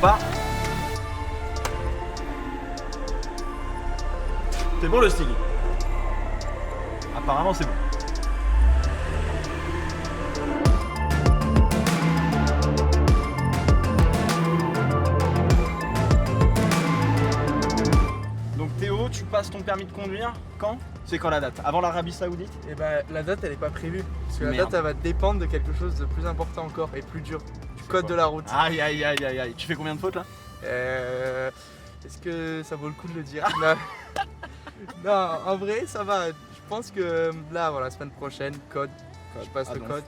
part. C'est bon le Stig? Apparemment c'est bon. Donc Théo, tu passes ton permis de conduire quand? C'est quand la date? Avant l'Arabie Saoudite? Et bah la date elle est pas prévue. Parce que la Merde. date elle va dépendre de quelque chose de plus important encore et plus dur. Du code de la route. Aïe aïe aïe aïe aïe. Tu fais combien de fautes là? Est-ce que ça vaut le coup de le dire? Non. Non, en vrai ça va. Je pense que là voilà, semaine prochaine, code. Je passe le donc. code.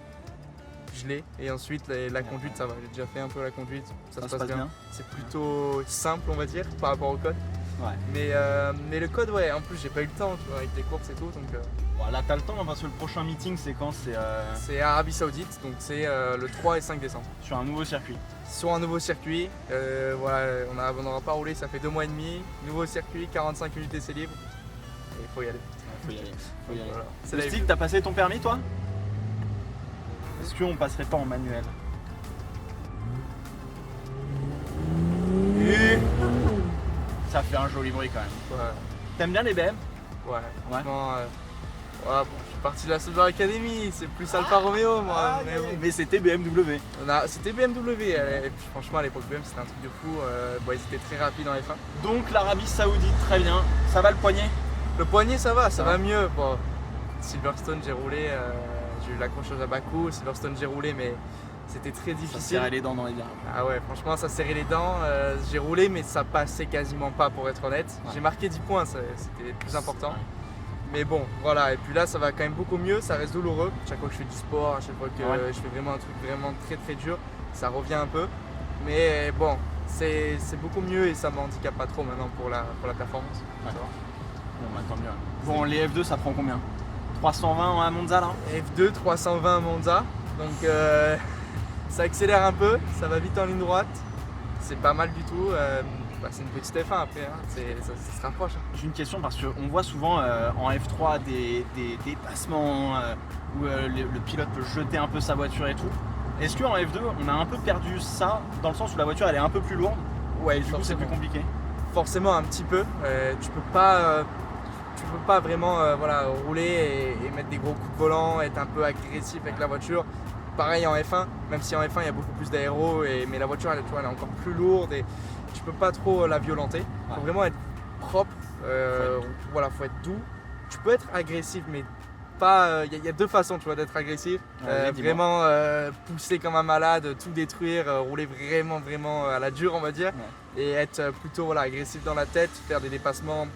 Je l'ai. Et ensuite la conduite ça va. J'ai déjà fait un peu la conduite. Ça se passe bien. C'est plutôt simple on va dire par rapport au code. Ouais. Mais le code ouais, en plus j'ai pas eu le temps tu vois, avec les courses et tout donc Bon, là t'as le temps parce que le prochain meeting c'est quand? c'est Arabie Saoudite donc c'est le 3 et 5 décembre. Sur un nouveau circuit. Sur un nouveau circuit, voilà, on n'aura pas roulé, ça fait 2 mois et demi. Nouveau circuit, 45 minutes d'essai libre. Et il faut y aller. Faut y aller. Faut y aller. Voilà. C'est Le la Stig, t'as passé ton permis toi? Est-ce qu'on passerait pas en manuel? Et ça fait un joli bruit quand même. Ouais. T'aimes bien les BM? Ouais. Franchement, voilà, bon, je suis parti de la Silver Academy, c'est plus Alfa Romeo moi. Mais bon. Mais c'était BMW. C'était BMW, et puis franchement à l'époque BM c'était un truc de fou. Bon, ils étaient très rapides en F1. Donc l'Arabie Saoudite, très bien. Ça va le poignet? Le poignet ça Ça va va. mieux. Bon, Silverstone j'ai roulé, j'ai eu l'accrochage à Bakou, Silverstone j'ai roulé mais c'était très Ça difficile. serrait les dents dans les virages. Ah ouais, franchement, ça serrait les dents. J'ai roulé, mais ça passait quasiment pas, pour être honnête. Ouais. J'ai marqué 10 points, c'était le plus important. Mais bon, voilà. Et puis là, ça va quand même beaucoup mieux. Ça reste douloureux. Chaque fois que je fais du sport, à chaque fois que Ouais. je fais vraiment un truc vraiment très très dur, ça revient un peu. Mais bon, c'est beaucoup mieux et ça m'handicape pas trop maintenant pour la performance. Ouais. Ça va. Bon, bah tant mieux. Bon, les F2, ça prend combien? 320 à Monza là? F2, 320 Monza. Donc ça accélère un peu, ça va vite en ligne droite. C'est pas mal du tout. C'est une petite F1 après, hein. Ça se rapproche. Hein. J'ai une question parce qu'on voit souvent en F3 des dépassements où le pilote peut jeter un peu sa voiture et tout. Est-ce qu'en F2 on a un peu perdu ça dans le sens où la voiture elle est un peu plus lourde? Ouais, Du coup c'est plus compliqué. Forcément un petit peu. Tu peux pas vraiment voilà, rouler et mettre des gros coups de volant, être un peu agressif avec la voiture. Pareil en F1, même si en F1 il y a beaucoup plus d'aéro, mais la voiture elle, tu vois, elle est encore plus lourde et tu peux pas trop la violenter. Il faut vraiment être propre, voilà, faut être doux. Tu peux être agressif, mais pas. Il y a deux façons, tu vois, d'être agressif. Vraiment pousser comme un malade, tout détruire, rouler vraiment à la dure, on va dire, et être plutôt voilà, agressif dans la tête, faire des dépassements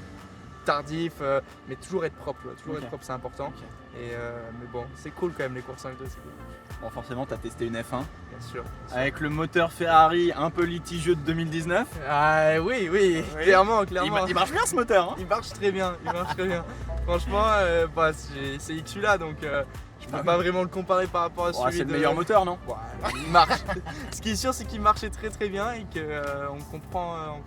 tardifs, mais toujours être propre, tu vois, toujours être propre, c'est important. Et mais bon, c'est cool quand même les courses en F2, c'est cool. Bon, forcément tu as testé une F1 Bien sûr. avec le moteur Ferrari un peu litigieux de 2019. Ah oui, clairement. Il marche bien ce moteur, hein? Il marche très bien, Franchement, bah, c'est issu là, donc je peux pas vraiment le comparer par rapport à celui C'est de... le meilleur moteur, non? Ouais, il marche. Ce qui est sûr, c'est qu'il marchait très bien et qu'on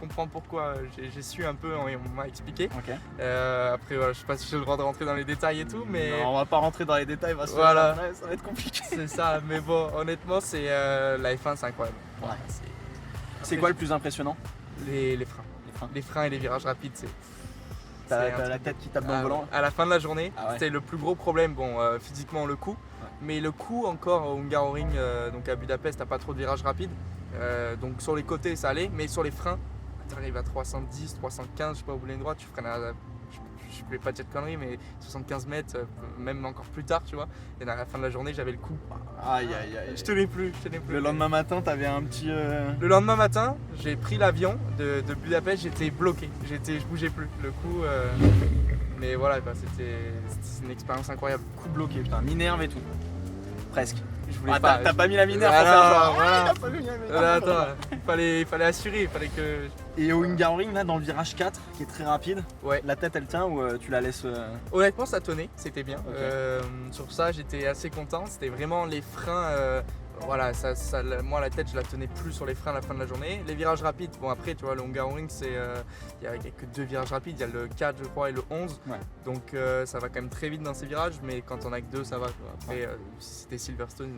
comprend pourquoi. J'ai su un peu, on m'a expliqué. Ok. Après, voilà, je sais pas si j'ai le droit de rentrer dans les détails et tout, mais Non, on va pas rentrer dans les détails parce que Voilà. après, ça va être compliqué. c'est ça. Mais bon, honnêtement, c'est la F1, c'est incroyable. Ouais. C'est- C'est quoi le plus impressionnant? les freins. Les freins. Les freins et les virages rapides, c'est T'as un la truc tête qui tape dans le Ah, volant? à la fin de la journée, Ah ouais. c'était le plus gros problème. Bon, physiquement le coup, mais le coup encore au Hungaroring, donc à Budapest, t'as pas trop de virages rapides. Donc sur les côtés ça allait, mais sur les freins, t'arrives à 310, 315, je sais pas, au bout de la ligne droite, tu freines à. Je voulais pas dire de conneries, mais 75 mètres, même encore plus tard, tu vois. Et à la fin de la journée, j'avais le coup. Aïe. Je tenais plus. Le lendemain matin, t'avais un petit. Le lendemain matin, j'ai pris l'avion de Budapest, j'étais bloqué, je bougeais plus. Le coup, mais voilà, bah, c'était une expérience incroyable. Coup bloqué, putain, minerve et tout. Presque. Je voulais Ah, pas. t'as pas mis la minerve pour Ah, faire non, genre. voilà. Il a pas mis la minerve. Attends, il fallait assurer, il fallait que. Et au Hungaroring, là, dans le virage 4, qui est très rapide, Ouais. la tête elle tient ou tu la laisses. Honnêtement, ça tenait, c'était bien. Ok. Sur ça, j'étais assez content. C'était vraiment les freins. Voilà, moi la tête, je la tenais plus sur les freins à la fin de la journée. Les virages rapides, bon après, tu vois, le Hungaroring, il y a que 2 virages rapides. Il y a le 4, je crois, et le 11. Ouais. Donc ça va quand même très vite dans ces virages, mais quand on a que 2, ça va. Tu vois. Après, si c'était Silverstone,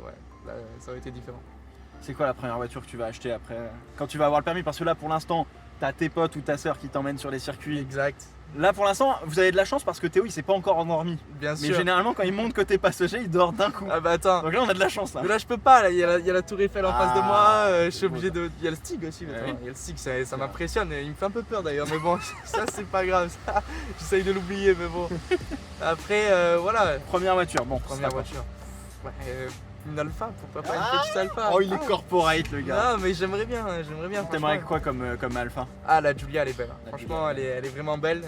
ouais, là, ça aurait été différent. C'est quoi la première voiture que tu vas acheter après quand tu vas avoir le permis? Parce que là pour l'instant, t'as tes potes ou ta sœur qui t'emmènent sur les circuits. Exact. Là pour l'instant, vous avez de la chance parce que Théo il s'est pas encore endormi. Bien Mais sûr. généralement quand il monte côté passager, il dort d'un coup. Ah bah attends. Donc là on a de la chance là. Mais là je peux pas, là, il y a la tour Eiffel en face de moi, je suis c'est obligé beau, de. Il y a le Stig aussi, Ouais. attends, il y a le Stig, ça m'impressionne, il me fait un peu peur d'ailleurs, mais bon, ça c'est pas grave, ça, j'essaye de l'oublier, mais bon. Après, voilà, Première voiture, bon. première c'est pas voiture. Ouais, une Alpha, pourquoi pas Ah une petite Alpha? Oh il est Ah. corporate le gars. Non, mais j'aimerais bien. T'aimerais franchement. quoi comme Alpha? Ah, la Giulia elle est belle, hein. La Franchement Giulia. elle est vraiment belle.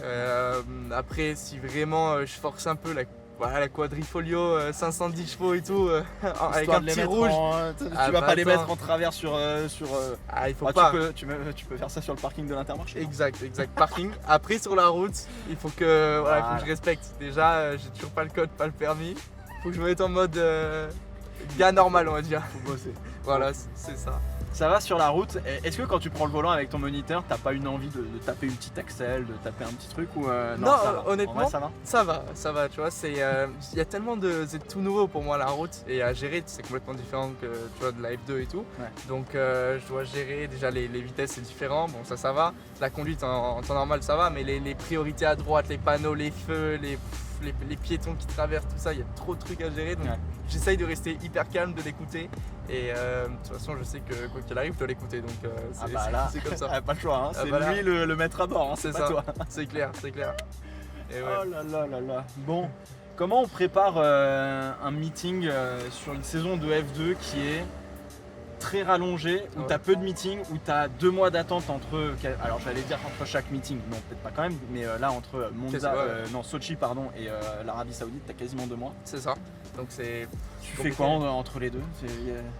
Après, si vraiment je force un peu la Quadrifoglio 510 chevaux et tout, avec Histoire un de les petit mettre rouge. tu Ah, vas bah, pas les attends. mettre en travers sur. Ah, il faut Ah, pas. tu peux faire ça sur le parking de l'Intermarché. Exact, parking. Après sur la route, il faut que, voilà, il faut Voilà. que je respecte. Déjà, j'ai toujours pas le code, pas le permis. Faut que je me mette en mode gars normal, on va dire. Faut bosser. Voilà, c'est ça. Ça va sur la route. Est-ce que quand tu prends le volant avec ton moniteur, t'as pas une envie de taper une petite axelle, de taper un petit truc ou Non, ça va. honnêtement, En vrai, ça va. Ça va, tu vois, il y a tellement c'est tout nouveau pour moi la route et à gérer, c'est complètement différent que tu vois, de la F2 et tout. Ouais. Donc je dois gérer, déjà les vitesses c'est différent, bon ça va. La conduite en temps normal ça va, mais les priorités à droite, les panneaux, les feux, les piétons qui traversent, tout ça, il y a trop de trucs à gérer. Donc Ouais. j'essaye de rester hyper calme, de l'écouter. Et de toute façon, je sais que quoi qu'il arrive, je dois l'écouter. Donc Ah bah là, c'est comme ça. pas le choix. Hein. Ah C'est bah là. lui le maître à bord. Hein. C'est pas ça. toi. C'est clair. Et ouais. Oh là là là là. Bon, comment on prépare un meeting sur une saison de F2 qui est très rallongée, où Ouais. tu as peu de meetings, où tu as 2 mois d'attente entre. Alors j'allais dire entre chaque meeting, non peut-être pas quand même, mais là entre Monza, Ouais. Sochi pardon, et l'Arabie Saoudite, tu as quasiment 2 mois. C'est ça. Donc c'est. Tu fais quoi entre les deux?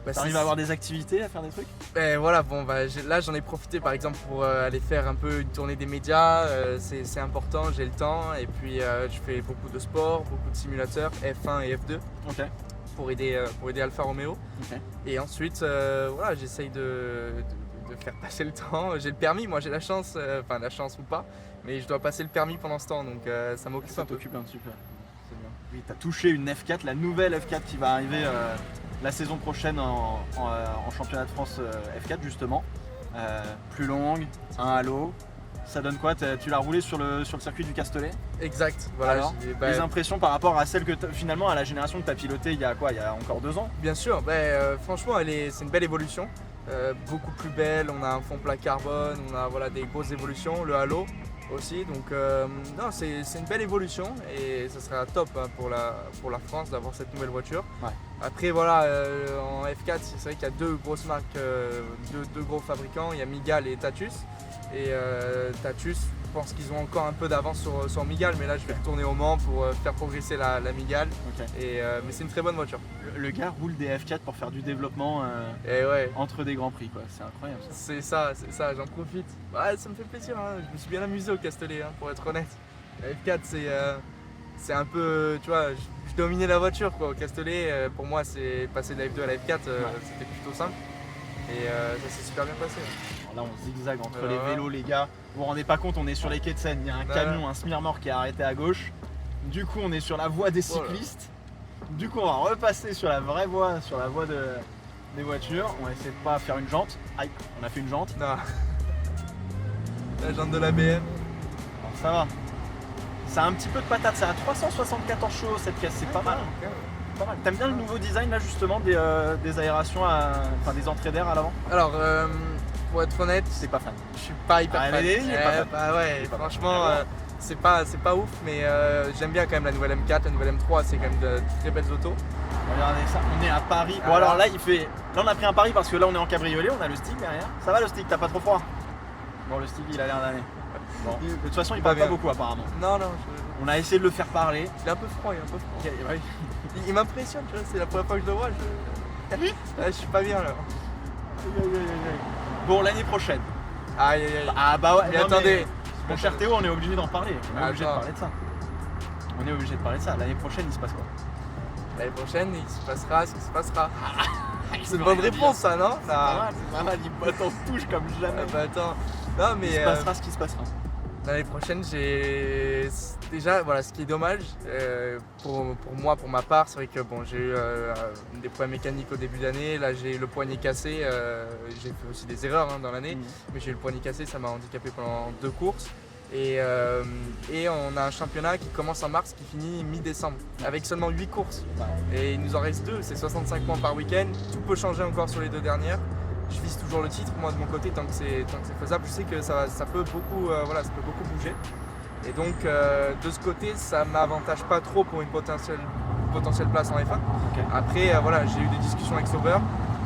Bah, T'arrives c'est- à avoir des activités, à faire des trucs? Ben voilà, bon bah là j'en ai profité par exemple pour aller faire un peu une tournée des médias, c'est important, j'ai le temps et puis je fais beaucoup de sport, beaucoup de simulateurs F1 et F2 Ok. pour aider Alfa Romeo. Ok. Et ensuite voilà, j'essaye de faire passer le temps. J'ai le permis, moi j'ai la chance, enfin la chance ou pas, mais je dois passer le permis pendant ce temps donc ça m'occupe Ça un peu. t'occupe un petit peu. C'est bien. Oui, t'as touché une F4, la nouvelle F4 qui va arriver la saison prochaine en championnat de France F4 justement. Plus longue, un halo. Ça donne quoi? Tu l'as roulé sur le circuit du Castellet? Exact, voilà. Alors, les impressions par rapport à celle que finalement à la génération que tu as pilotée il y a quoi? Il y a encore 2 ans? Bien sûr, franchement c'est une belle évolution, beaucoup plus belle, on a un fond plat carbone, on a voilà, des grosses évolutions, le halo aussi, donc non, c'est une belle évolution et ça sera top hein, pour la France d'avoir cette nouvelle voiture. Ouais. Après voilà, en F4 c'est vrai qu'il y a 2 grosses marques, deux gros fabricants, il y a Migal et Tatus. Et Tatus, je pense qu'ils ont encore un peu d'avance sur Migal, mais là je vais retourner au Mans pour faire progresser la Migal. Ok. Mais c'est une très bonne voiture. Le gars roule des F4 pour faire du développement Et ouais, entre des grands prix quoi. C'est incroyable ça. c'est ça, j'en profite. Ouais, ça me fait plaisir, hein. Je me suis bien amusé au Castellet, hein, pour être honnête. La F4 c'est un peu, tu vois, je dominais la voiture quoi. Au Castellet, pour moi c'est passer de la F2 à la F4, c'était plutôt simple. Et ça s'est super bien passé. Alors là on zigzague entre Ouais. les vélos les gars. Vous vous rendez pas compte, on est sur les quais de Seine, il y a un Ouais. camion, un semi-remorque qui est arrêté à gauche. Du coup on est sur la voie des Voilà. cyclistes. Du coup on va repasser sur la vraie voie, sur la voie des voitures. On va essayer de pas faire une jante. Aïe, on a fait une jante. Non. La jante de la BM. Alors ça va. Ça a un petit peu de patate, ça a 374 chevaux cette caisse, c'est pas mal. Pas mal. T'aimes bien le nouveau design là justement des aérations, enfin des entrées d'air à l'avant? Alors, pour être honnête, C'est pas fan. je suis pas hyper Ah, fan. il est pas fan. Bah ouais, Il est pas fan. franchement, c'est pas ouf, mais j'aime bien quand même la nouvelle M4, la nouvelle M3, c'est quand même de très belles autos. Regardez ça, on est à Paris. Bon Ah, alors là. là on a pris un pari parce que là on est en cabriolet, on a le stick derrière. Ça va le stick, t'as pas trop froid? Bon le stick il a l'air d'aller. Bon. De toute façon il Pas parle pas bien. beaucoup apparemment. Non, On a essayé de le faire parler. il est un peu froid, Ouais. Il m'impressionne, tu vois, c'est la première fois que je le vois, je suis pas bien là. Bon l'année prochaine. Aïe aïe aïe. Ah bah ouais, Mais non, attendez. Mon cher Théo, on est obligé d'en parler. On est obligé de Attends. parler de ça. On est obligé de parler de ça. L'année prochaine il se passe quoi? L'année prochaine, il se passera ce qui se passera. Il C'est une veut bonne rien dire. réponse ça, non? C'est pas mal, il botte en touche comme jamais. Bah attends. Non mais Il se passera ce qui se passera. L'année prochaine, j'ai déjà, voilà, ce qui est dommage pour moi, pour ma part, c'est vrai que bon, j'ai eu des problèmes mécaniques au début d'année. Là, j'ai eu le poignet cassé. J'ai fait aussi des erreurs dans l'année, mais j'ai eu le poignet cassé, ça m'a handicapé pendant 2 courses. Et on a un championnat qui commence en mars, qui finit mi-décembre, avec seulement 8 courses. Et il nous en reste 2, c'est 65 points par week-end. Tout peut changer encore sur les 2 dernières. Je vise toujours le titre, moi de mon côté, tant que c'est faisable. Je sais que ça peut beaucoup, ça peut beaucoup bouger. Et donc de ce côté, ça ne m'avantage pas trop pour une potentielle place en F1. Okay. Après, voilà, j'ai eu des discussions avec Sauber.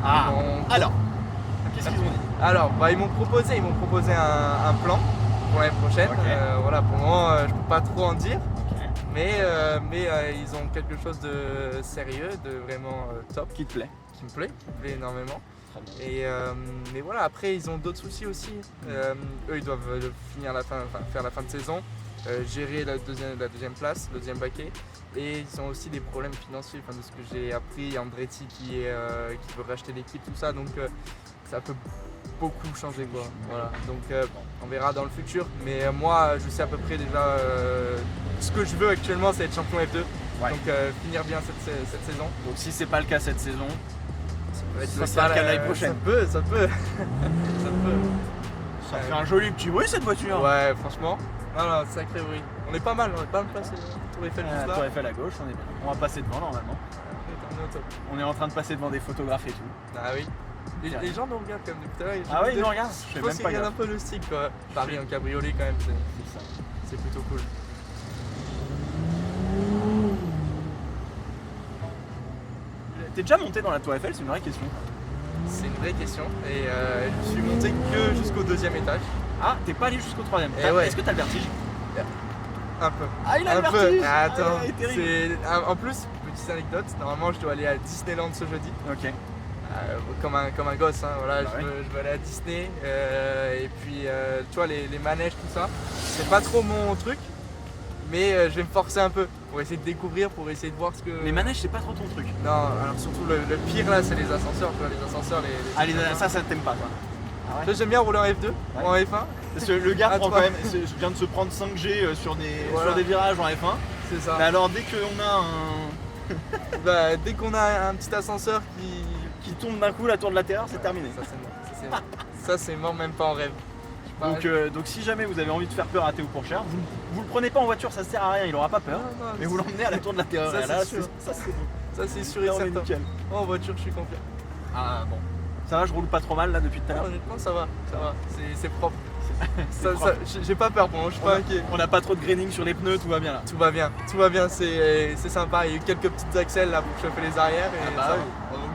Alors, qu'est-ce qu'ils ont dit? Alors, ils m'ont proposé un plan pour l'année prochaine. Okay. Voilà, pour le moment, je ne peux pas trop en dire. Okay. Mais ils ont quelque chose de sérieux, de vraiment top. Qui te plaît? Qui me plaît énormément. Mais voilà, après ils ont d'autres soucis aussi. Eux ils doivent faire la fin de saison, gérer la deuxième place, le deuxième baquet. Et ils ont aussi des problèmes financiers, de ce que j'ai appris. Andretti qui veut racheter l'équipe, tout ça, donc ça peut beaucoup changer quoi. Voilà. Donc on verra dans le futur. Mais moi je sais à peu près déjà ce que je veux actuellement, c'est être champion F2. Ouais. Donc finir bien cette saison. Donc si c'est pas le cas cette saison, ça sera le cas l'année prochaine. Ça peut. Ça fait un joli petit bruit cette voiture. Ouais, franchement. Non, sacré bruit. On est pas mal placé. Tour Eiffel juste là. Tour Eiffel à gauche, on est bien. On va passer devant normalement. On est en train de passer devant des photographes et tout. Ah oui. Les gens nous regardent quand même depuis tout à l'heure. Ah oui, ils nous regardent. Je pense qu'ils regardent un peu le style quoi. Paris en cabriolet quand même, c'est plutôt cool. T'es déjà monté dans la Tour Eiffel? C'est une vraie question. C'est une vraie question et je suis monté que jusqu'au 2e étage. Ah, t'es pas allé jusqu'au 3e. Ouais. Est-ce que t'as le vertige? Un peu. Ah, il a le vertige. Attends, en plus, petite anecdote, normalement je dois aller à Disneyland ce jeudi. Ok. Comme un gosse, hein, voilà, Bah je veux aller à Disney et puis tu vois les manèges, tout ça, c'est pas trop mon truc. Mais je vais me forcer un peu pour essayer de découvrir, pour essayer de voir ce que... Les manèges, c'est pas trop ton truc? Non, alors surtout le pire là, c'est les ascenseurs, tu vois, les ascenseurs, ça t'aime pas quoi? Ah ouais. J'aime bien rouler en F2 ou en F1. Parce que le gars prend quand même, vient de se prendre 5G sur des virages en F1. C'est ça. Mais alors dès qu'on a dès qu'on a un petit ascenseur qui tombe d'un coup, la tour de la terreur, c'est terminé. Ça c'est mort. Ça c'est mort, même pas en rêve. Donc si jamais vous avez envie de faire peur à Théo Pourchère, vous le prenez pas en voiture, ça sert à rien, il aura pas peur. Non, mais vous l'emmenez à la tour de la terreur. Ça c'est sûr et certain. Nickel. En voiture je suis complet. Ah bon. Ça va, je roule pas trop mal là depuis tout à l'heure. Honnêtement ça va. C'est propre. J'ai pas peur, bon, je suis pas inquiet. On n'a pas trop de graining sur les pneus, tout va bien là. Tout va bien, c'est sympa. Il y a eu quelques petites axelles là pour chauffer les arrières et ça va.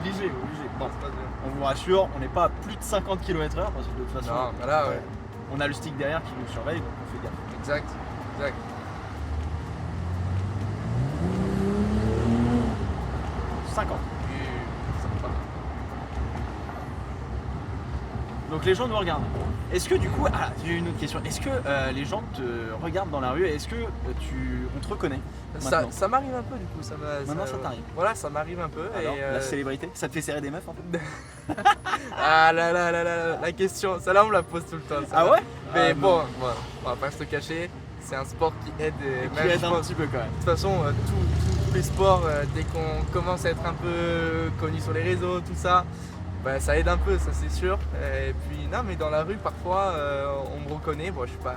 Obligé. Bon, on vous rassure, on n'est pas à plus de 50 km/h parce que de toute façon. Non, voilà, ouais. On a le stick derrière qui nous surveille, donc on fait gaffe. Exact. « 50. Donc les gens nous regardent. Est-ce que du coup, j'ai une autre question. Est-ce que les gens te regardent dans la rue? Est-ce que on te reconnaît? Ça m'arrive un peu du coup. Maintenant ça t'arrive. Voilà, ça m'arrive un peu. Alors, la célébrité, ça te fait serrer des meufs en fait? Ah là, la question, ça là on me la pose tout le temps. Ah ouais? Mais bon, on va pas se le cacher, c'est un sport qui aide, qui aide un petit peu quand même. De toute façon, tous les sports, dès qu'on commence à être un peu connu sur les réseaux, tout ça, ça aide un peu, ça c'est sûr. Et puis non, mais dans la rue parfois on me reconnaît. Bon, je suis pas,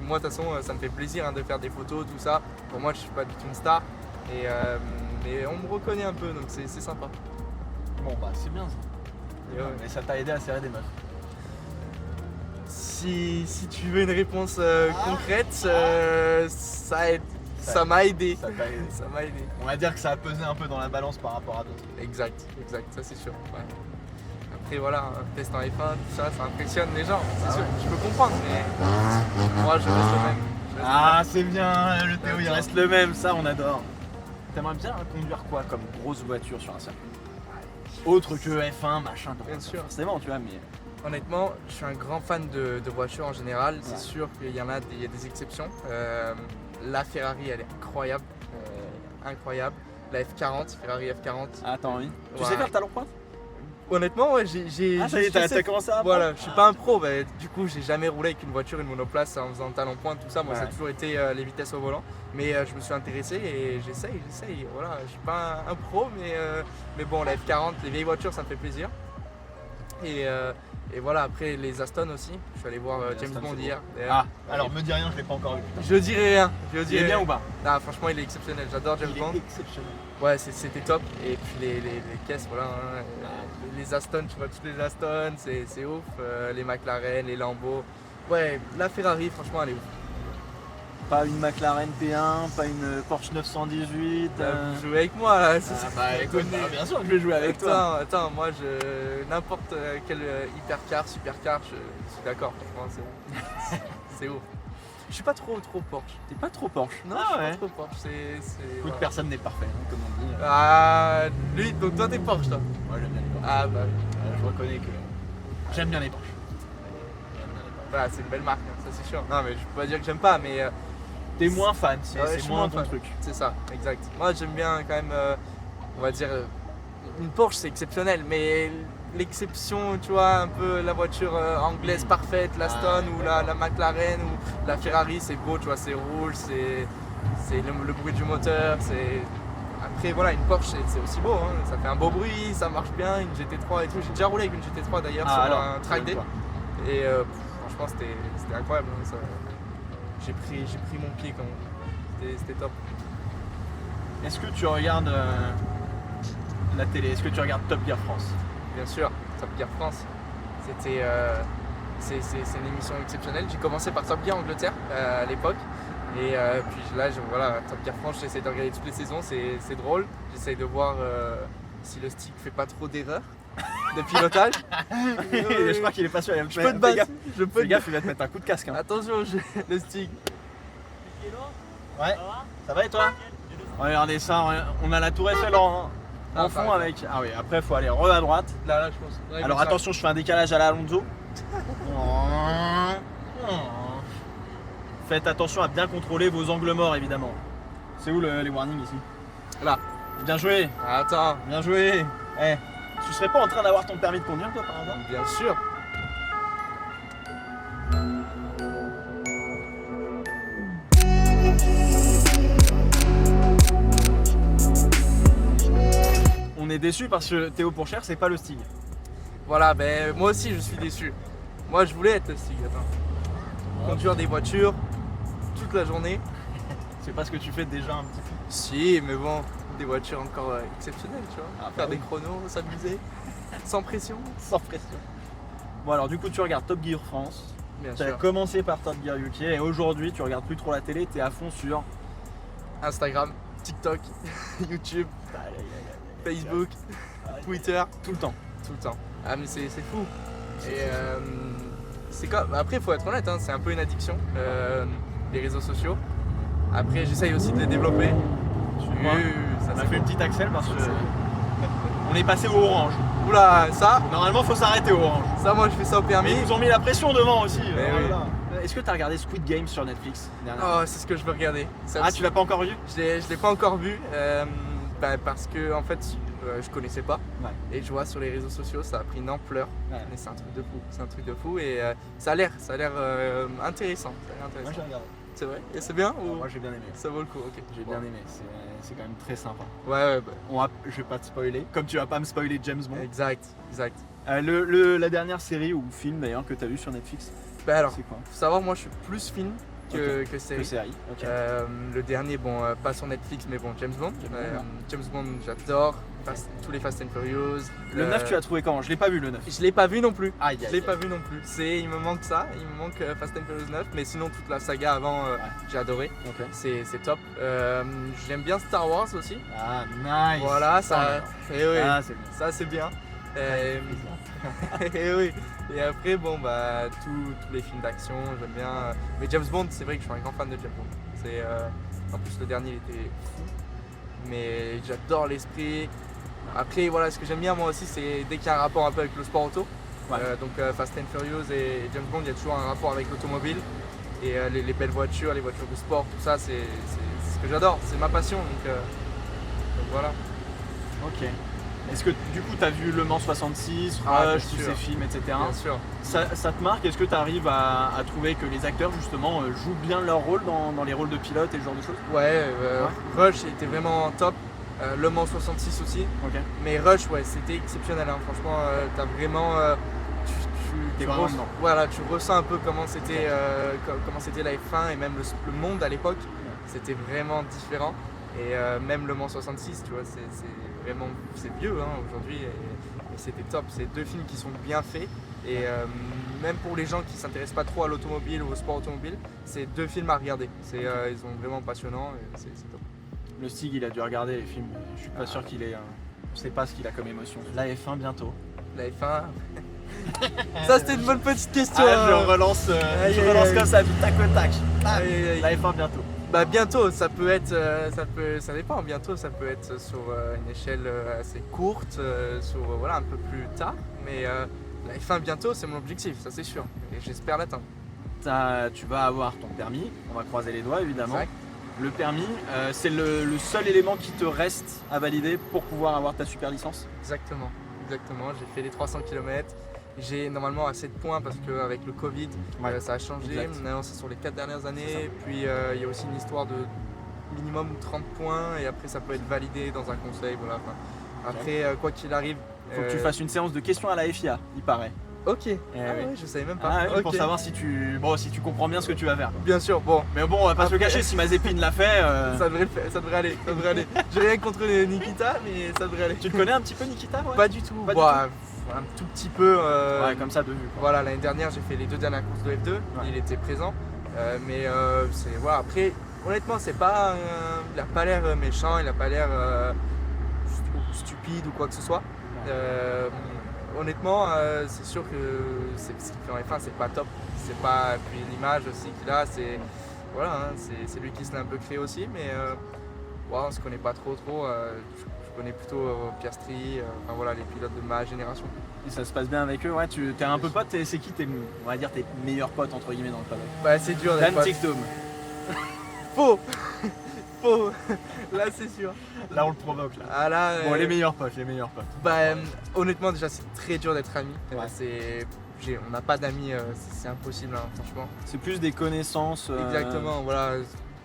moi de toute façon ça me fait plaisir de faire des photos, tout ça. Pour moi je suis pas du tout une star, mais on me reconnaît un peu, donc c'est sympa. Bon c'est bien ça. Mais ça t'a aidé à serrer des meufs? Si tu veux une réponse concrète, ça aide. Ça m'a aidé. Ça m'a aidé. On va dire que ça a pesé un peu dans la balance par rapport à d'autres. Exact, ça c'est sûr. Ouais. Après voilà, un test en F1, tout ça impressionne les gens, c'est sûr. Je peux comprendre, mais moi je reste le même. C'est bien, le Théo il reste le même, ça on adore. T'aimerais bien conduire quoi comme grosse voiture sur un circuit? Autre que F1, machin, bien sûr. Forcément, tu vois, mais... Honnêtement, je suis un grand fan de voitures en général. C'est sûr qu'il y a des exceptions. La Ferrari, elle est incroyable. Incroyable. La F40, Ferrari F40. Attends, oui. Tu sais faire le talon pointe? Honnêtement, ouais, Ah, ça y est, t'as commencé à Voilà, apprendre. je suis pas un pro, bah, du coup j'ai jamais roulé avec une voiture, une monoplace en faisant talon pointe, tout ça. Moi, Ouais. ça a toujours été les vitesses au volant. Mais je me suis intéressé et j'essaye. Voilà, je suis pas un pro, mais bon, la F40, les vieilles voitures, ça me fait plaisir. Et voilà, après les Aston aussi. Je suis allé voir Les James Aston, Bond c'est hier. Ah, d'ailleurs. alors me dis rien, je l'ai pas encore vu. Je dirais rien. Il est bien ou pas? Ah, franchement, il est exceptionnel. J'adore James Il Bond. est exceptionnel. Ouais, c'était top. Et puis les caisses, voilà. Hein, les Aston, tu vois, toutes les Aston, c'est ouf. Les McLaren, les Lambo. Ouais, la Ferrari, franchement, elle est ouf. Pas une McLaren P1, pas une Porsche 918. Vous jouez avec moi là, c'est ça. Bah écoute, connu. bien sûr que je vais jouer avec toi. Attends, moi, n'importe quel hypercar, supercar, je suis d'accord. Franchement, c'est ouf. Je suis pas trop Porsche. T'es pas trop Porsche. Non, Ah je suis ouais. pas trop Porsche. Écoute, Voilà. personne n'est parfait, hein, comme on dit. Ah, lui, donc toi, t'es Porsche, toi. Moi j'aime bien les Porsche. Ah, bah, Je reconnais que j'aime bien les Porsche. bah, c'est une belle marque, hein, ça c'est sûr. Non, mais je peux pas dire que j'aime pas, mais. T'es moins fan, Ouais, je c'est suis moins moins ton fan. truc. C'est ça, exact. Moi j'aime bien quand même, on va dire, une Porsche c'est exceptionnel, mais l'exception, tu vois, un peu la voiture anglaise parfaite, l'Aston ou la McLaren ou la Ferrari, c'est beau, tu vois, c'est rouge, c'est le bruit du moteur, c'est. Après voilà, une Porsche c'est aussi beau, hein, ça fait un beau bruit, ça marche bien, une GT3 et tout. J'ai déjà roulé avec une GT3 d'ailleurs sur un track day. Et franchement c'était incroyable, hein, ça. J'ai pris mon pied quand même. C'était top. Est-ce que tu regardes la télé? Est-ce que tu regardes Top Gear France? Bien sûr, Top Gear France. C'était c'est une émission exceptionnelle. J'ai commencé par Top Gear Angleterre à l'époque. Et puis là, voilà, Top Gear France, j'essaie de regarder toutes les saisons, c'est drôle. J'essaie de voir si le stick fait pas trop d'erreurs de pilotage. Je crois qu'il est pas sûr. Je peux te battre. Fais gaffe, il va te mettre un coup de casque. Hein. Attention, le stick. Ouais, ça va et toi? Regardez ça, on a la tour Eiffel en fond pareil. avec... Ah oui, après il faut aller à droite. Là, je pense. Ouais, Alors comme ça. attention, je fais un décalage à la Alonso. Faites attention à bien contrôler vos angles morts évidemment. C'est où les warnings ici? Là. Bien joué, Attends, bien joué. Eh, tu serais pas en train d'avoir ton permis de conduire toi par hasard? bien sûr. On est déçu parce que Théo Pourchère c'est pas le Stig. Voilà, ben moi aussi je suis déçu. Moi je voulais être le stick, attends. Conduire des voitures toute la journée. C'est pas ce que tu fais déjà un petit peu. Si, mais bon, des voitures encore exceptionnelles, tu vois. Ah, Faire bah des chronos, s'amuser, sans pression. Sans pression. Bon alors du coup tu regardes Top Gear France. Bien Tu as sûr. commencé par Top Gear UK et aujourd'hui tu regardes plus trop la télé, tu es à fond sur Instagram, TikTok, YouTube, Facebook, Twitter, tout le temps. tout le temps. Ah mais c'est fou. Et c'est comme. Après, il faut être honnête, hein, c'est un peu une addiction, les réseaux sociaux. Après, j'essaye aussi de les développer. Suis-moi. Ça, On a c'est fait une bon. petite Axel parce que on est passé au orange. Oula, ça, Normalement faut s'arrêter au orange. moi je fais ça au Mais permis. ils nous ont mis la pression devant aussi. oui. Voilà. Est-ce que tu as regardé Squid Game sur Netflix dernièrement? Oh, c'est ce que je veux regarder. Ça, Ah tu l'as pas encore vu? Je l'ai pas encore vu parce que en fait je connaissais pas Ouais. et je vois sur les réseaux sociaux ça a pris une ampleur. Ouais. Mais c'est un truc de fou, c'est un truc de fou et ça a l'air intéressant. Ça a l'air Moi intéressant. j'ai regardé. C'est vrai. Et c'est bien ou Moi j'ai bien aimé. ça vaut le coup? Ok. J'ai bien aimé. C'est quand même très sympa. Ouais, bah, Je vais pas te spoiler. Comme tu vas pas me spoiler James Bond. exact. La dernière série ou film d'ailleurs que tu as vu sur Netflix, Bah alors, c'est quoi? faut savoir moi je suis plus film que Que série. série. Ok. Le dernier, bon, pas sur Netflix, mais bon, James Bond. James Bond, j'adore. Tous les Fast and Furious. Le 9 tu l'as trouvé quand? Je l'ai pas vu le 9. Je l'ai pas vu non plus. Aïe, Je l'ai pas vu non plus. Il me manque ça, il me manque Fast and Furious 9, mais sinon toute la saga avant, j'ai adoré. Ok. C'est top. J'aime bien Star Wars aussi. Ah nice. Voilà, ça. Et oui, Ah c'est bien. ça c'est bien. Et oui. Et après, bon, bah, tous les films d'action, j'aime bien. Mais James Bond, c'est vrai que je suis un grand fan de James Bond. En plus, le dernier, il était fou. Mais j'adore l'esprit. Après, voilà, ce que j'aime bien moi aussi, c'est dès qu'il y a un rapport un peu avec le sport auto. Ouais. Donc Fast and Furious et James Bond, il y a toujours un rapport avec l'automobile. Et les belles voitures, les voitures de sport, tout ça, c'est ce que j'adore. C'est ma passion. Donc voilà. Ok. Est-ce que du coup tu as vu Le Mans 66, Ah, Rush, bien tous sûr. ces films, etc. Bien sûr. Ça te marque? Est-ce que tu arrives à trouver que les acteurs justement jouent bien leur rôle dans les rôles de pilote et ce genre de choses? Ouais, Rush était vraiment top. Le Mans 66 aussi. Ok. Mais Rush, ouais, c'était exceptionnel. Hein. Franchement, t'as vraiment. T'es vraiment dedans. Voilà, tu ressens un peu comment c'était la F1 et même le monde à l'époque. C'était vraiment différent. Et même Le Mans 66, tu vois, c'est vieux hein, aujourd'hui. Et c'était top. C'est deux films qui sont bien faits. Et même pour les gens qui ne s'intéressent pas trop à l'automobile ou au sport automobile, c'est deux films à regarder. Ils sont vraiment passionnants et c'est top. Le Stig, il a dû regarder les films. Je suis pas sûr qu'il ait. Je sais pas ce qu'il a comme émotion. La F1 bientôt. La F1. Ça, c'était une bonne petite question. Ah, je relance comme ça, du tac au tac. La F1 bientôt. Bah bientôt, ça peut être, ça dépend. Bientôt, ça peut être sur une échelle assez courte, voilà un peu plus tard. Mais la F1 bientôt, c'est mon objectif, ça c'est sûr. Et j'espère l'atteindre. Tu vas avoir ton permis. On va croiser les doigts évidemment. Exact. Le permis, c'est le seul élément qui te reste à valider pour pouvoir avoir ta super licence. Exactement. J'ai fait les 300 km. J'ai normalement assez de points parce qu'avec le Covid, ça a changé. Exact. Maintenant, c'est sur les 4 dernières années. Puis il y a aussi une histoire de minimum 30 points et après, ça peut être validé dans un conseil. Voilà. Enfin, après, quoi qu'il arrive. Faut que tu fasses une séance de questions à la FIA, il paraît. Ok. oui. Ouais, je savais même pas. Ah, oui, Ok. pour savoir si tu comprends bien ce que tu vas faire. Bien sûr, bon. Mais bon, on va pas se le cacher, si Mazepin l'a fait. Ça devrait le faire, ça devrait aller. J'ai rien contre Nikita, mais ça devrait aller. Tu le connais un petit peu, Nikita? Ouais. Pas du tout. Pas du Un tout petit peu. Ouais, comme ça de vue. Quoi. Voilà, l'année dernière, j'ai fait les 2 dernières courses de F2. Il était présent. Mais c'est voilà. Après, honnêtement, c'est pas. Il a pas l'air méchant, il a pas l'air stupide ou quoi que ce soit. Honnêtement, c'est sûr que ce qu'il fait en F1, c'est pas top. C'est pas. Puis l'image aussi qu'il a, c'est. Voilà, hein, c'est lui qui se l'a un peu créé aussi, mais on se connaît pas trop. Je connais plutôt Piastri, enfin voilà, les pilotes de ma génération. Et ça se passe bien avec eux, ouais, tu es un peu pote, c'est qui on va dire tes meilleurs potes entre guillemets dans le paddock? Bah c'est dur d'être Dan TikTok. Faux. Là c'est sûr. Là on le provoque là. Ah là. Bon, les meilleurs potes. Bah honnêtement déjà c'est très dur d'être ami. Ouais. On n'a pas d'amis, c'est impossible hein, franchement. C'est plus des connaissances. Exactement, voilà,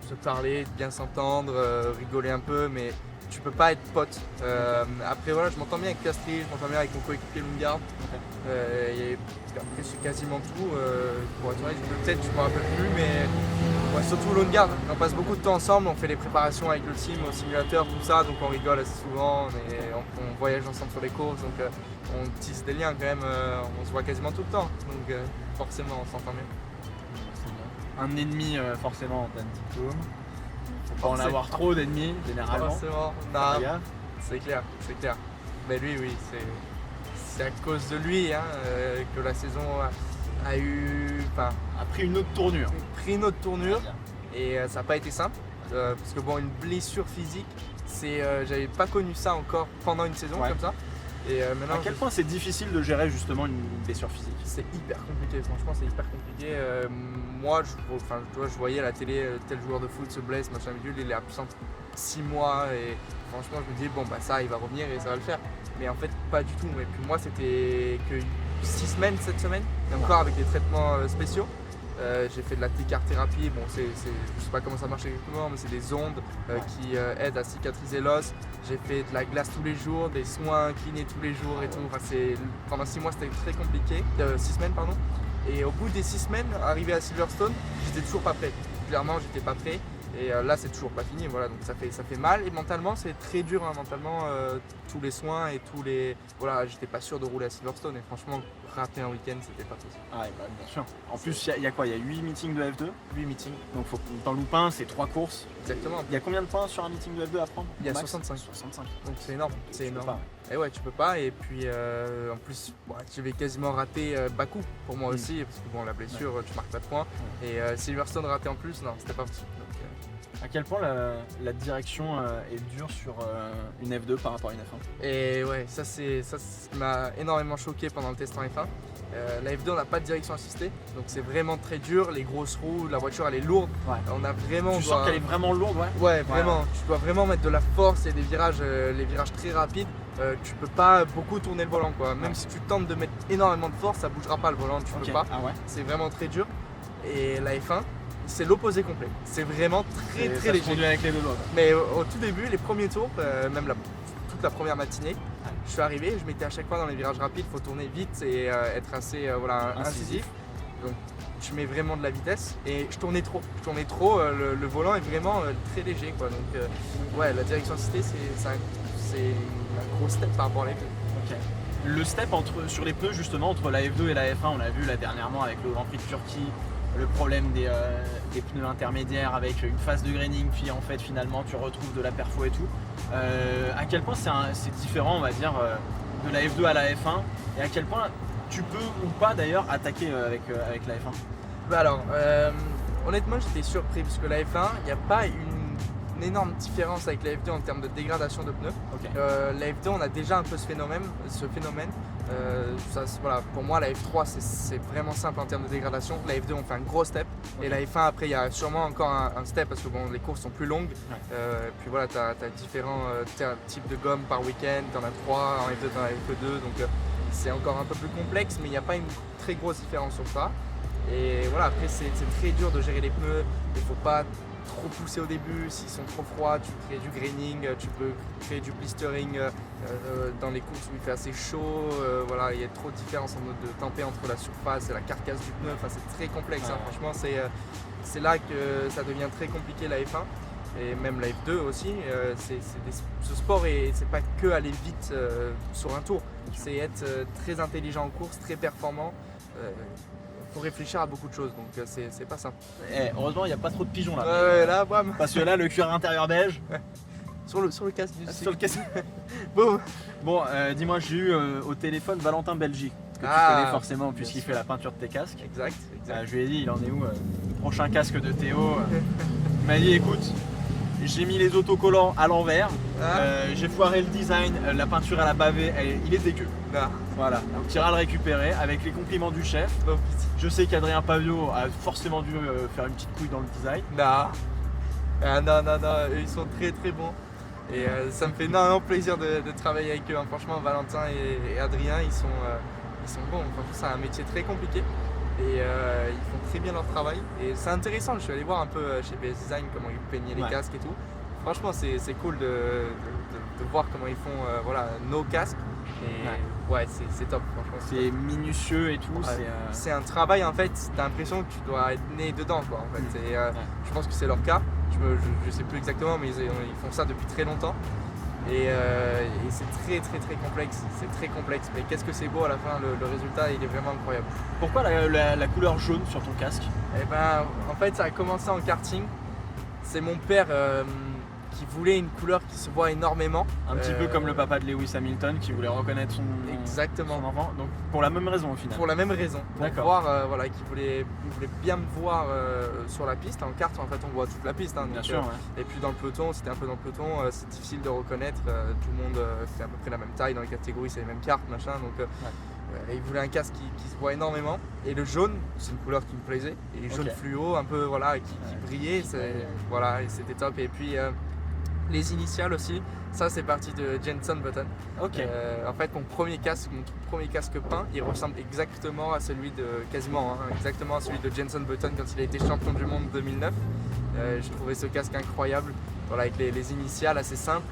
se parler, bien s'entendre, rigoler un peu, mais tu peux pas être pote. Après voilà, je m'entends bien avec Piastri, je m'entends bien avec mon coéquipier Lundgaard. Après c'est quasiment tout. Pour être honnête, peut-être je me rappelle plus, mais ouais, surtout Lundgaard. On passe beaucoup de temps ensemble, on fait les préparations avec le team, au simulateur, tout ça, donc on rigole assez souvent, on voyage ensemble sur les courses, donc on tisse des liens quand même, on se voit quasiment tout le temps, donc forcément on s'entend bien. Un ennemi forcément Dan TikTok. Faut pas en avoir trop d'ennemis généralement. Forcément, non, c'est clair. Mais lui, oui, c'est à cause de lui hein, que la saison A pris une autre tournure. Et ça n'a pas été simple. Parce que bon, une blessure physique, j'avais pas connu ça encore pendant une saison comme ça. Et maintenant, à quel point c'est difficile de gérer justement une blessure physique? C'est hyper compliqué, franchement c'est hyper compliqué. Moi je voyais à la télé tel joueur de foot se blesse, machin bidule, il est absent 6 mois et franchement je me disais bon bah ça il va revenir et ça va le faire. Mais en fait pas du tout. Et puis moi c'était que 6 semaines cette semaine, et encore avec des traitements spéciaux. J'ai fait de la T-card-thérapie, bon je sais pas comment ça marche exactement, mais c'est des ondes qui aident à cicatriser l'os. J'ai fait de la glace tous les jours, des soins kinés tous les jours et tout. Enfin, pendant 6 mois c'était très compliqué, 6 semaines pardon. Et au bout des 6 semaines, arrivé à Silverstone, j'étais toujours pas prêt. Clairement j'étais pas prêt. Et là c'est toujours pas fini, voilà, donc ça fait mal. Et mentalement c'est très dur, hein, mentalement, tous les soins et voilà, j'étais pas sûr de rouler à Silverstone et franchement rater un week-end c'était pas possible. Ah ouais, bah, bien sûr. En plus il y a quoi? Il y a 8 meetings de F2. 8 meetings. Donc t'en loupes un, c'est 3 courses. Exactement. Il y a combien de points sur un meeting de F2 à prendre? Il y a Max 65. 65. Donc c'est énorme, c'est Tu peux énorme. pas. Et ouais, tu peux pas. Et puis en plus, je vais quasiment rater Bakou pour moi aussi, parce que bon, la blessure, tu marques pas de points. Et Silverstone raté en plus, non, c'était pas possible. Donc, À quel point la direction est dure sur une F2 par rapport à une F1? Et ouais, ça m'a énormément choqué pendant le test en F1. La F2 on n'a pas de direction assistée, donc c'est vraiment très dur, les grosses roues, la voiture elle est lourde, Ouais. on a vraiment... Tu sens qu'elle est vraiment lourde, ouais? Ouais, vraiment, tu dois vraiment mettre de la force et des virages, les virages très rapides, tu peux pas beaucoup tourner le volant quoi. Même si tu tentes de mettre énormément de force, ça bougera pas le volant, tu peux pas. Ah ouais. C'est vraiment très dur. Et la F1, c'est l'opposé complet. C'est vraiment très Ça léger. se conduit avec les deux doigts. Mais au tout début, les premiers tours, même toute la première matinée, je suis arrivé, je mettais à chaque fois dans les virages rapides, il faut tourner vite et être assez incisif. Donc tu mets vraiment de la vitesse et je tournais trop. Le volant est vraiment très léger quoi. Donc ouais, la direction assistée c'est un gros step par rapport à la F2. Ok. Le step sur les pneus justement entre la F2 et la F1, on l'a vu là dernièrement avec le Grand Prix de Turquie, le problème des pneus intermédiaires avec une phase de graining, puis en fait finalement tu retrouves de la perfo et tout. À quel point c'est différent on va dire de la F2 à la F1 et à quel point tu peux ou pas d'ailleurs attaquer avec la F1? Bah alors, honnêtement j'étais surpris parce que la F1, il n'y a pas une énorme différence avec la F2 en termes de dégradation de pneus. Okay. La F2 on a déjà un peu ce phénomène. Voilà, pour moi la F3 c'est vraiment simple en termes de dégradation. La F2 on fait un gros step et la F1 après il y a sûrement encore un step parce que bon, les courses sont plus longues. Puis voilà, tu as différents types de gommes par week-end, tu en as 3, en F2 tu en as que 2 donc c'est encore un peu plus complexe mais il n'y a pas une très grosse différence sur ça. Et voilà, après c'est très dur de gérer les pneus, il ne faut pas trop pousser au début, s'ils sont trop froids, tu crées du graining, tu peux créer du blistering dans les courses où il fait assez chaud, voilà, il y a trop de différence en mode de température entre la surface et la carcasse du pneu, enfin, c'est très complexe, hein. Franchement c'est là que ça devient très compliqué la F1 et même la F2 aussi, ce sport c'est pas que aller vite sur un tour, c'est être très intelligent en course, très performant. Faut réfléchir à beaucoup de choses, donc c'est pas simple. Heureusement il n'y a pas trop de pigeons là. Ouais, là, bam. Parce que là le cuir intérieur beige. Sur le casque du Sur le casque. Boum. Bon, dis-moi, j'ai eu au téléphone Valentin Belgique, que tu connais forcément puisqu'il fait la peinture de tes casques. Exact. Je lui ai dit, il en est où le prochain casque de Théo Il m'a dit, écoute, j'ai mis les autocollants à l'envers, j'ai foiré le design, la peinture elle a bavé, il est dégueu. Voilà, donc tu iras le récupérer avec les compliments du chef. Je sais qu'Adrien Pavio a forcément dû faire une petite couille dans le design. Non, ils sont très très bons. Et ça me fait énormément plaisir de travailler avec eux. Hein. Franchement, Valentin et Adrien, ils sont bons. Franchement, c'est un métier très compliqué. Et ils font très bien leur travail. Et c'est intéressant, je suis allé voir un peu chez BS Design comment ils peignaient les casques et tout. Franchement, c'est cool de voir comment ils font nos casques. Et ouais, c'est top, franchement. C'est minutieux et tout. C'est un travail en fait, t'as l'impression que tu dois être né dedans quoi en fait. Et je pense que c'est leur cas. Je sais plus exactement, mais ils font ça depuis très longtemps. Et c'est très complexe. C'est très complexe. Mais qu'est-ce que c'est beau à la fin, le résultat il est vraiment incroyable. Pourquoi la couleur jaune sur ton casque? Eh ben, en fait, ça a commencé en karting. C'est mon père qui voulait une couleur qui se voit énormément. Un petit peu comme le papa de Lewis Hamilton qui voulait reconnaître son enfant. Donc pour la même raison au final. Pour la même raison. Pour voir, qu'il voulait bien me voir sur la piste. En kart, en fait, on voit toute la piste. Hein, bien donc, sûr. Et puis dans le peloton, c'était un peu dans le peloton, c'est difficile de reconnaître. Tout le monde fait à peu près la même taille dans les catégories, c'est les mêmes cartes, machin. Donc il voulait un casque qui se voit énormément. Et le jaune, c'est une couleur qui me plaisait. Et jaune fluo, un peu qui brillait. Et c'était top. Et puis les initiales aussi, ça c'est parti de Jenson Button. En fait mon premier casque peint, il ressemble exactement à celui exactement à celui de Jenson Button quand il a été champion du monde en 2009. Je trouvais ce casque incroyable, avec les initiales assez simples,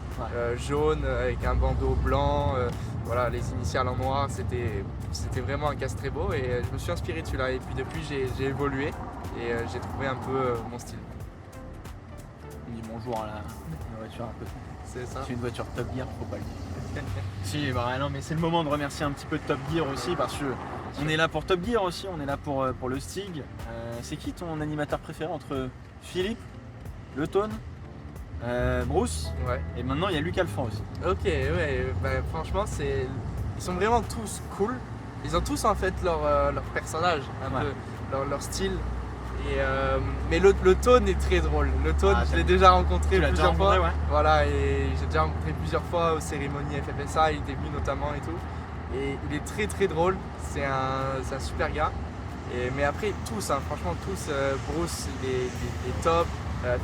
jaune avec un bandeau blanc, les initiales en noir, c'était vraiment un casque très beau et je me suis inspiré de celui-là et puis depuis j'ai évolué et j'ai trouvé un peu mon style. On dit bonjour à la voiture un peu. C'est ça. C'est une voiture Top Gear, faut pas le dire. Si, non, mais c'est le moment de remercier un petit peu Top Gear aussi parce que on est là pour Top Gear aussi, on est là pour le Stig. C'est qui ton animateur préféré entre Philippe, Le Tone, Bruce et maintenant il y a Luc Alphand aussi. Franchement ils sont vraiment tous cool. Ils ont tous en fait leur personnage, leur style. Mais le Tone est très drôle. Le Tone, je l'ai déjà rencontré plusieurs fois. Et j'ai déjà rencontré plusieurs fois aux cérémonies FFSA. Il était venu notamment et tout. Et il est très très drôle. C'est un super gars. Mais après tous, franchement tous. Bruce il est top.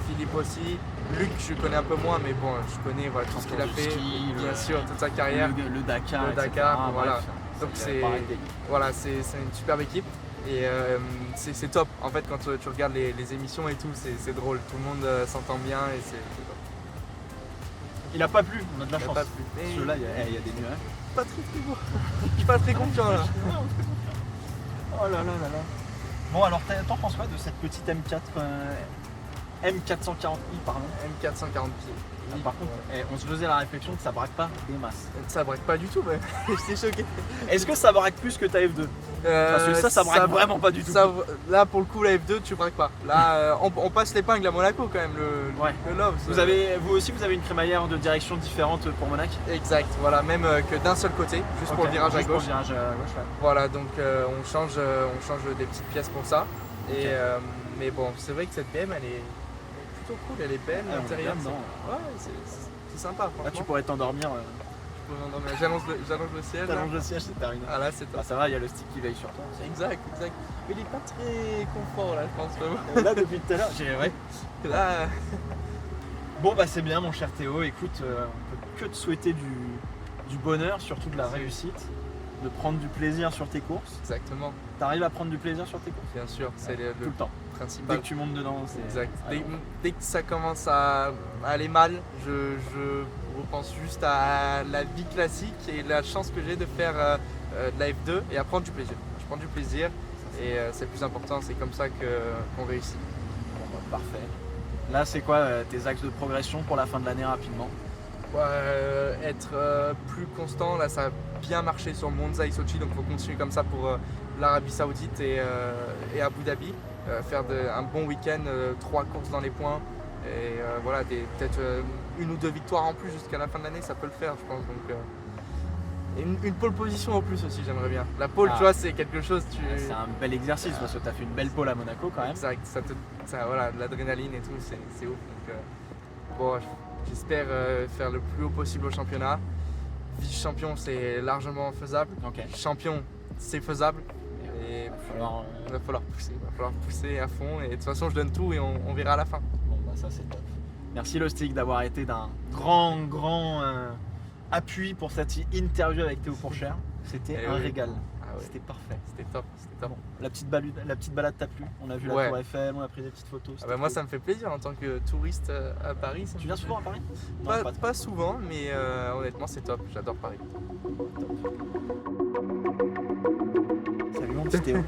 Philippe aussi. Luc, je connais un peu moins, mais bon, je connais voilà, tout ce qu'il a fait, bien sûr, toute sa carrière. Le Dakar, Le Dakar, etc. voilà. Bref, Donc ça, c'est pareil, des- voilà, c'est une superbe équipe et c'est top. En fait, quand tu regardes les émissions et tout, c'est drôle. Tout le monde s'entend bien et c'est top. Il a pas plu, on a de la Il a chance. pas plu. Mais Ceux-là, il y a des nuages. pas très beau. Je suis pas très confiant là. Oh là là là là. Bon, alors t'en penses quoi de cette petite M4 M440i, pardon. M440 pieds. Par contre, on se faisait la réflexion que ça braque pas des masses. Ça braque pas du tout, mais j'étais choqué. Est-ce que ça braque plus que ta F2? Parce que ça braque vraiment pas du tout. Là, pour le coup, la F2, tu braques pas. Là, on passe l'épingle à Monaco quand même, le Love. Vous aussi, vous avez une crémaillère de direction différente pour Monaco? Exact, voilà, même que d'un seul côté, juste pour le virage à Juste pour gauche. le virage à gauche, ouais. Voilà, donc on change des petites pièces pour ça. Ok. Et, mais bon, c'est vrai que cette BM, elle est plutôt cool, elle est belle, Ah, on est l'intérieur. bien dedans. Ouais, c'est sympa, Là, franchement. tu pourrais t'endormir. J'allonge le ciel. là. T'allonges le siège, c'est terminé. Ah là, c'est Bah, top. ça va, il y a le stick qui veille sur toi. Exact. Mais il est pas très confort là, je pense. Vraiment. Là, depuis tout à l'heure, ouais. Là, Bon, bah c'est bien, mon cher Théo. Écoute, on peut que te souhaiter du bonheur, surtout de la réussite, de prendre du plaisir sur tes courses. exactement, T'arrives à prendre du plaisir sur tes courses? bien sûr, c'est Tout le le temps. Dès principal. que tu montes dedans, c'est Exact. Ah, Dès que ça commence à aller mal, je repense juste à la vie classique et la chance que j'ai de faire de la F2 et à prendre du plaisir. Je prends du plaisir et c'est le plus important, c'est comme ça qu'on réussit. Bon, bah, parfait. Là, c'est quoi tes axes de progression pour la fin de l'année rapidement? Ouais, être plus constant, là ça a bien marché sur Monza et Sochi, donc il faut continuer comme ça pour l'Arabie Saoudite et Abu Dhabi. Faire un bon week-end, 3 courses dans les points et voilà, peut-être 1 ou 2 victoires en plus jusqu'à la fin de l'année, ça peut le faire je pense. Donc, et une pole position en plus aussi, j'aimerais bien. La pole, tu vois, c'est quelque chose. C'est un bel exercice parce que tu as fait une belle pole à Monaco quand même. Exact, voilà, de l'adrénaline et tout, c'est ouf. Donc, bon, j'espère faire le plus haut possible au championnat. Vice-champion, c'est largement faisable. Ok. Champion, c'est faisable. Et Alors, il va falloir pousser à fond. Et de toute façon, je donne tout et on verra à la fin. bon, bah ça c'est top. Merci le stick d'avoir été d'un grand appui pour cette interview avec Théo Pourchère. C'était Eh un oui. régal. Ah ouais. C'était parfait. C'était top. Bon, la petite balade t'a plu? On a vu Ouais. la tour Eiffel, on a pris des petites photos. Ah bah moi, ça me fait plaisir en tant que touriste à Paris. Tu viens souvent à Paris? Non, Pas souvent, mais honnêtement, c'est top. J'adore Paris. Salut mon petit Théo.